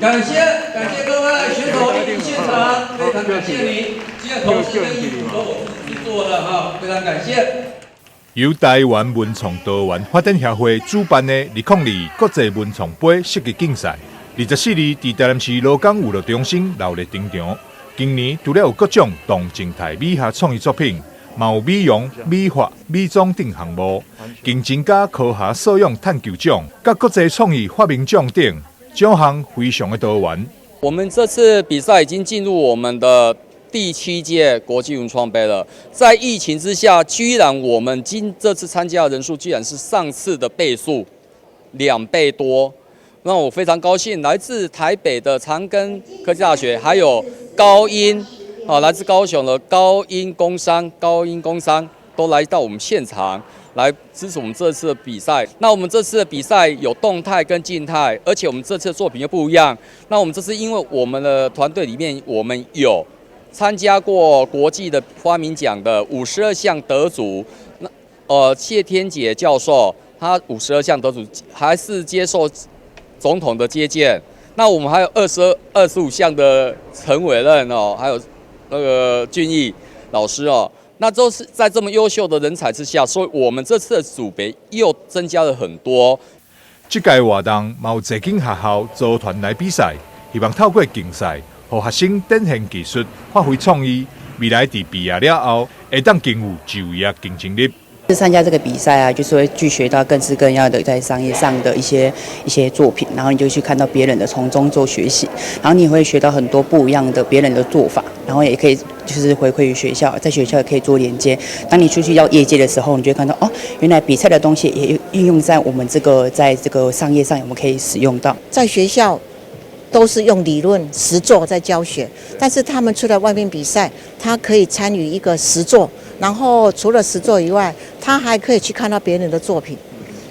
感谢各位选手莅临现场，非常感谢你，今天同时跟衣服都我自己做的哈，非常感谢。由台湾文创多元发展协会主办的2002国际文创杯设计竞赛，24日在台南市罗岗娱乐中心热烈登场。今年除了有各种动静态美学创意作品，嘛有美容、美发、美妆等项目，竞争加科学素养探究奖、甲国际创意发明奖等，奖项非常的多元。我们这次比赛已经进入我们的第7届国际文创杯了，在疫情之下，居然我们这次参加的人数居然是上次的倍数2倍多，让我非常高兴。来自台北的长庚科技大学，还有高音，来自高雄的高音工商都来到我们现场来支持我们这次的比赛。那我们这次的比赛有动态跟静态，而且我们这次的作品又不一样。那我们这次因为我们的团队里面，我们有参加过国际的发明奖的52项得主，谢天杰教授，他52项得主还是接受总统的接见。那我们还有25项的陈伟任哦，还有那个俊逸老师哦，那都是在这么优秀的人才之下，所以我们这次的组别又增加了很多。这届活动有侪间学校组团来比赛，希望透过竞赛，让学生展现技术、发挥创意，未来在毕业了后，会当更有就业竞争力。参加这个比赛啊，就是会去学到更式各样的在商业上的一些作品，然后你就去看到别人的，从中做学习，然后你也会学到很多不一样的别人的做法，然后也可以就是回馈于学校，在学校也可以做连接。当你出去到业界的时候，你就会看到哦，原来比赛的东西也运用在我们在这个商业上，我们可以使用到。在学校都是用理论实作在教学，但是他们出来外面比赛，他可以参与一个实作，然后除了实作以外，他还可以去看到别人的作品，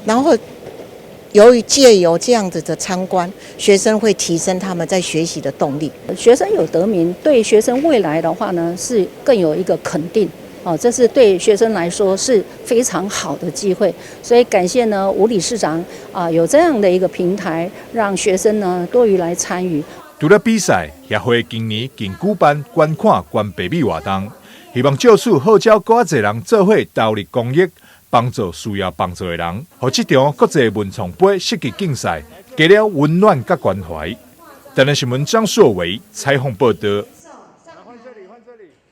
然后借由这样子的参观，学生会提升他们在学习的动力。学生有得名，对学生未来的话呢，是更有一个肯定。这是对学生来说是非常好的机会，所以感谢呢吴理事长有这样的一个平台，让学生呢多于来参与。除了比赛，协会今年更举办观看观北美活动，希望借此号召更多人做伙投入公益，帮助需要帮助的人，让这场国际文创杯设计竞赛加了温暖甲关怀。台南新闻张硕维采访报道。